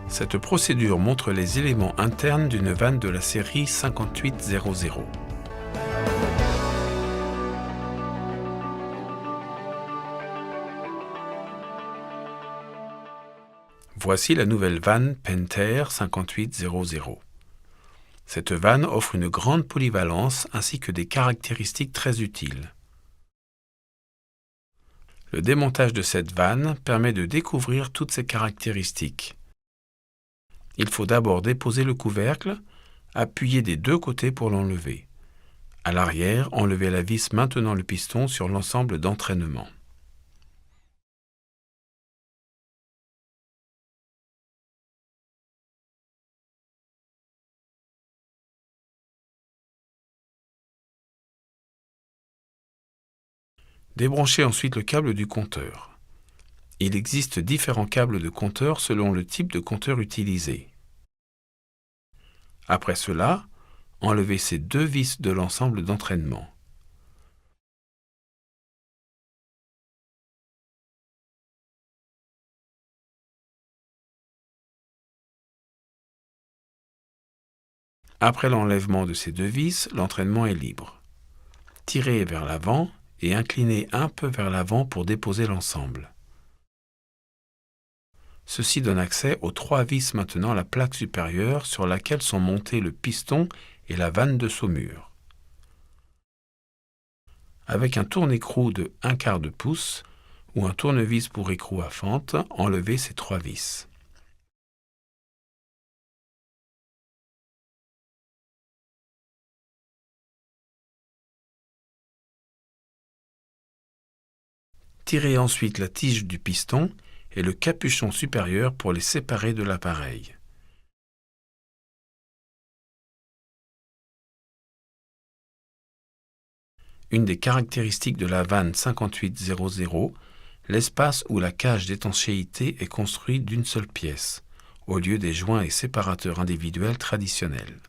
Cette procédure montre les éléments internes d'une vanne de la série 5800. Voici la nouvelle vanne Pentair 5800. Cette vanne offre une grande polyvalence ainsi que des caractéristiques très utiles. Le démontage de cette vanne permet de découvrir toutes ces caractéristiques. Il faut d'abord déposer le couvercle, appuyer des deux côtés pour l'enlever. À l'arrière, enlevez la vis maintenant le piston sur l'ensemble d'entraînement. Débranchez ensuite le câble du compteur. Il existe différents câbles de compteur selon le type de compteur utilisé. Après cela, enlevez ces deux vis de l'ensemble d'entraînement. Après l'enlèvement de ces deux vis, l'entraînement est libre. Tirez vers l'avant et inclinez un peu vers l'avant pour déposer l'ensemble. Ceci donne accès aux trois vis maintenant à la plaque supérieure sur laquelle sont montés le piston et la vanne de saumure. Avec un tourne-écrou de 1/4 de pouce ou un tournevis pour écrou à fente, enlevez ces trois vis. Tirez ensuite la tige du piston et le capuchon supérieur pour les séparer de l'appareil. Une des caractéristiques de la vanne 5800, l'espace où la cage d'étanchéité est construite d'une seule pièce, au lieu des joints et séparateurs individuels traditionnels.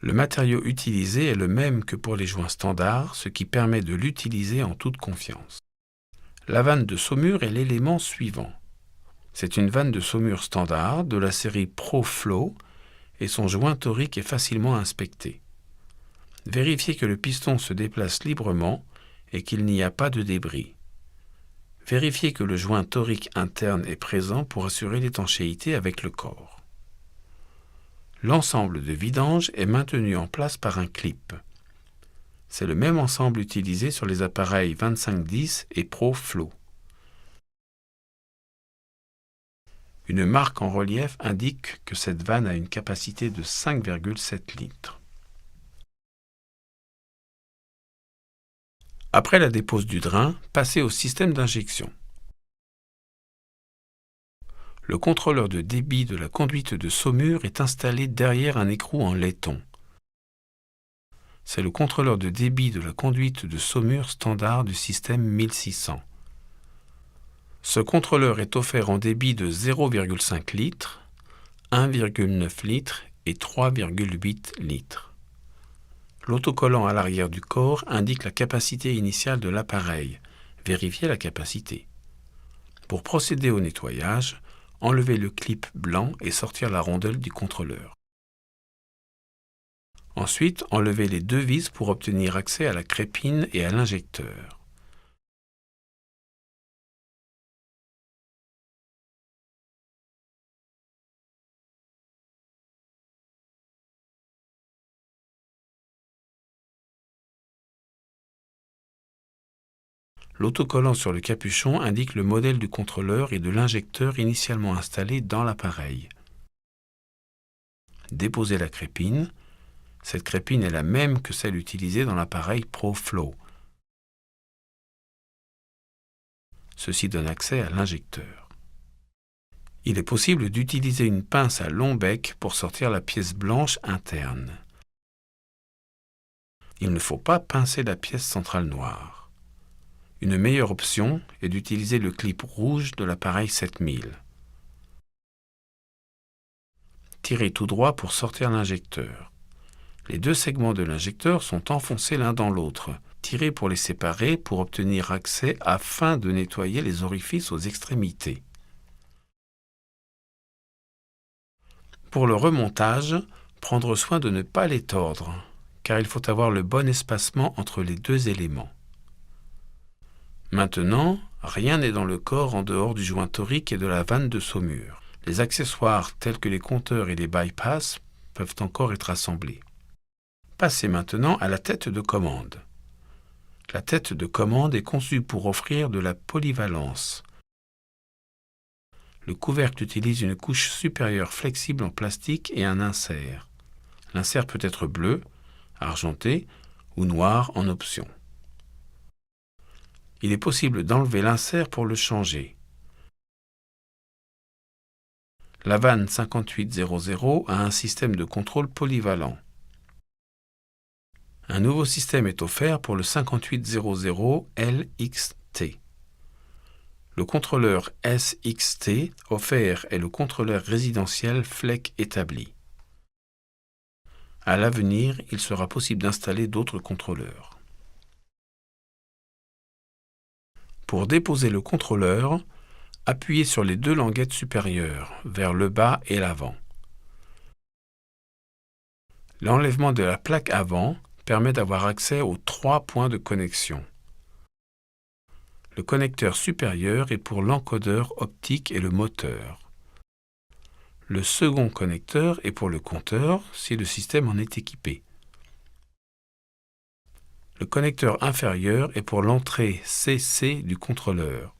Le matériau utilisé est le même que pour les joints standards, ce qui permet de l'utiliser en toute confiance. La vanne de saumure est l'élément suivant. C'est une vanne de saumure standard de la série ProFlow et son joint torique est facilement inspecté. Vérifiez que le piston se déplace librement et qu'il n'y a pas de débris. Vérifiez que le joint torique interne est présent pour assurer l'étanchéité avec le corps. L'ensemble de vidange est maintenu en place par un clip. C'est le même ensemble utilisé sur les appareils 2510 et ProFlow. Une marque en relief indique que cette vanne a une capacité de 5,7 litres. Après la dépose du drain, passez au système d'injection. Le contrôleur de débit de la conduite de saumure est installé derrière un écrou en laiton. C'est le contrôleur de débit de la conduite de saumure standard du système 1600. Ce contrôleur est offert en débit de 0,5 litres, 1,9 litres et 3,8 litres. L'autocollant à l'arrière du corps indique la capacité initiale de l'appareil. Vérifiez la capacité. Pour procéder au nettoyage, enlevez le clip blanc et sortir la rondelle du contrôleur. Ensuite, enlevez les deux vis pour obtenir accès à la crépine et à l'injecteur. L'autocollant sur le capuchon indique le modèle du contrôleur et de l'injecteur initialement installé dans l'appareil. Déposez la crépine. Cette crépine est la même que celle utilisée dans l'appareil ProFlow. Ceci donne accès à l'injecteur. Il est possible d'utiliser une pince à long bec pour sortir la pièce blanche interne. Il ne faut pas pincer la pièce centrale noire. Une meilleure option est d'utiliser le clip rouge de l'appareil 7000. Tirez tout droit pour sortir l'injecteur. Les deux segments de l'injecteur sont enfoncés l'un dans l'autre. Tirez pour les séparer pour obtenir accès afin de nettoyer les orifices aux extrémités. Pour le remontage, prendre soin de ne pas les tordre, car il faut avoir le bon espacement entre les deux éléments. Maintenant, rien n'est dans le corps en dehors du joint torique et de la vanne de saumure. Les accessoires tels que les compteurs et les bypass peuvent encore être assemblés. Passez maintenant à la tête de commande. La tête de commande est conçue pour offrir de la polyvalence. Le couvercle utilise une couche supérieure flexible en plastique et un insert. L'insert peut être bleu, argenté ou noir en option. Il est possible d'enlever l'insert pour le changer. La vanne 5800 a un système de contrôle polyvalent. Un nouveau système est offert pour le 5800 LXT. Le contrôleur SXT offert est le contrôleur résidentiel FLEC établi. À l'avenir, il sera possible d'installer d'autres contrôleurs. Pour déposer le contrôleur, appuyez sur les deux languettes supérieures, vers le bas et l'avant. L'enlèvement de la plaque avant permet d'avoir accès aux 3 points de connexion. Le connecteur supérieur est pour l'encodeur optique et le moteur. Le second connecteur est pour le compteur si le système en est équipé. Le connecteur inférieur est pour l'entrée CC du contrôleur.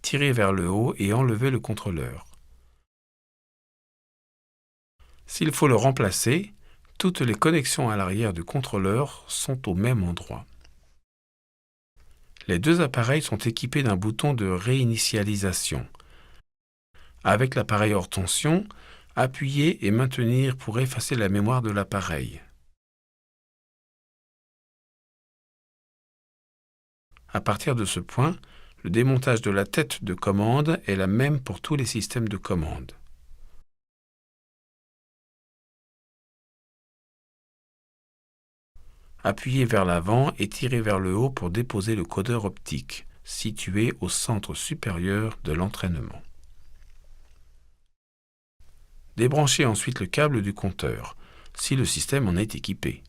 Tirez vers le haut et enlevez le contrôleur. S'il faut le remplacer, toutes les connexions à l'arrière du contrôleur sont au même endroit. Les deux appareils sont équipés d'un bouton de réinitialisation. Avec l'appareil hors tension, appuyez et maintenir pour effacer la mémoire de l'appareil. À partir de ce point, le démontage de la tête de commande est la même pour tous les systèmes de commande. Appuyez vers l'avant et tirez vers le haut pour déposer le codeur optique, situé au centre supérieur de l'entraînement. Débranchez ensuite le câble du compteur, si le système en est équipé.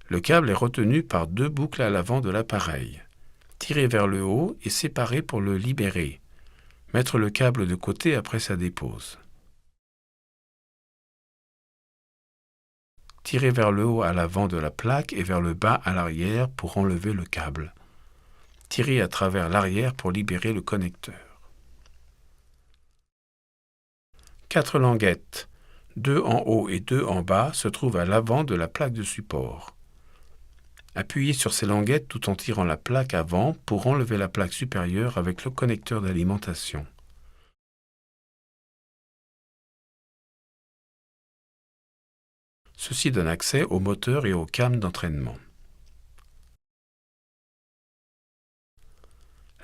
Le câble est retenu par 2 boucles à l'avant de l'appareil. Tirez vers le haut et séparez pour le libérer. Mettre le câble de côté après sa dépose. Tirez vers le haut à l'avant de la plaque et vers le bas à l'arrière pour enlever le câble. Tirez à travers l'arrière pour libérer le connecteur. 4 languettes, 2 en haut et 2 en bas, se trouvent à l'avant de la plaque de support. Appuyez sur ces languettes tout en tirant la plaque avant pour enlever la plaque supérieure avec le connecteur d'alimentation. Ceci donne accès au moteur et aux cams d'entraînement.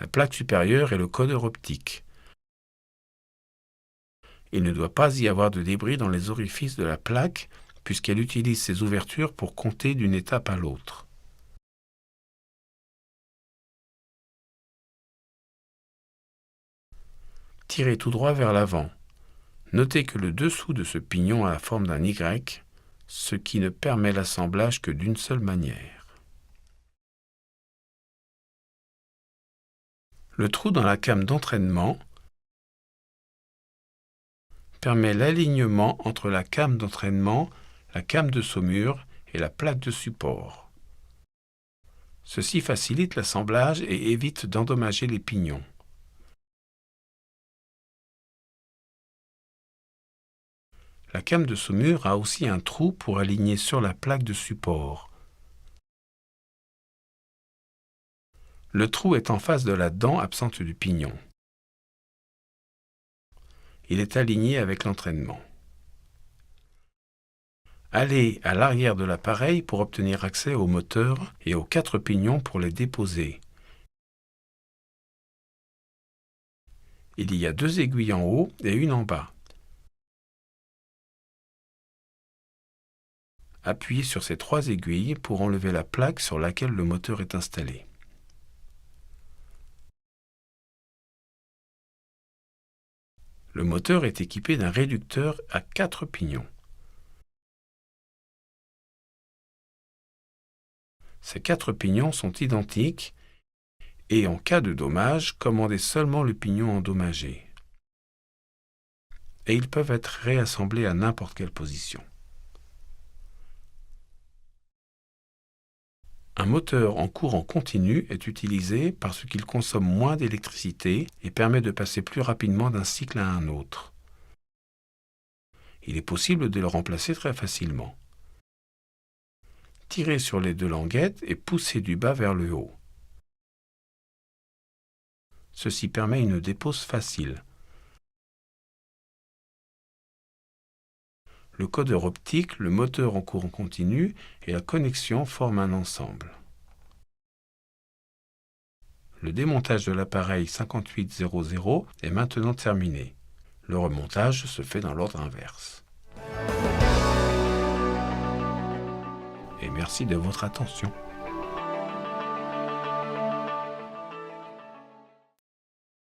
La plaque supérieure est le codeur optique. Il ne doit pas y avoir de débris dans les orifices de la plaque puisqu'elle utilise ces ouvertures pour compter d'une étape à l'autre. Tirez tout droit vers l'avant. Notez que le dessous de ce pignon a la forme d'un Y, ce qui ne permet l'assemblage que d'une seule manière. Le trou dans la came d'entraînement permet l'alignement entre la came d'entraînement, la came de saumure et la plaque de support. Ceci facilite l'assemblage et évite d'endommager les pignons. La came de saumure a aussi un trou pour aligner sur la plaque de support. Le trou est en face de la dent absente du pignon. Il est aligné avec l'entraînement. Allez à l'arrière de l'appareil pour obtenir accès au moteur et aux 4 pignons pour les déposer. Il y a 2 aiguilles en haut et une en bas. Appuyez sur ces 3 aiguilles pour enlever la plaque sur laquelle le moteur est installé. Le moteur est équipé d'un réducteur à 4 pignons. Ces 4 pignons sont identiques et en cas de dommage, commandez seulement le pignon endommagé. Et ils peuvent être réassemblés à n'importe quelle position. Un moteur en courant continu est utilisé parce qu'il consomme moins d'électricité et permet de passer plus rapidement d'un cycle à un autre. Il est possible de le remplacer très facilement. Tirez sur les 2 languettes et poussez du bas vers le haut. Ceci permet une dépose facile. Le codeur optique, le moteur en courant continu et la connexion forment un ensemble. Le démontage de l'appareil 5800 est maintenant terminé. Le remontage se fait dans l'ordre inverse. Et merci de votre attention.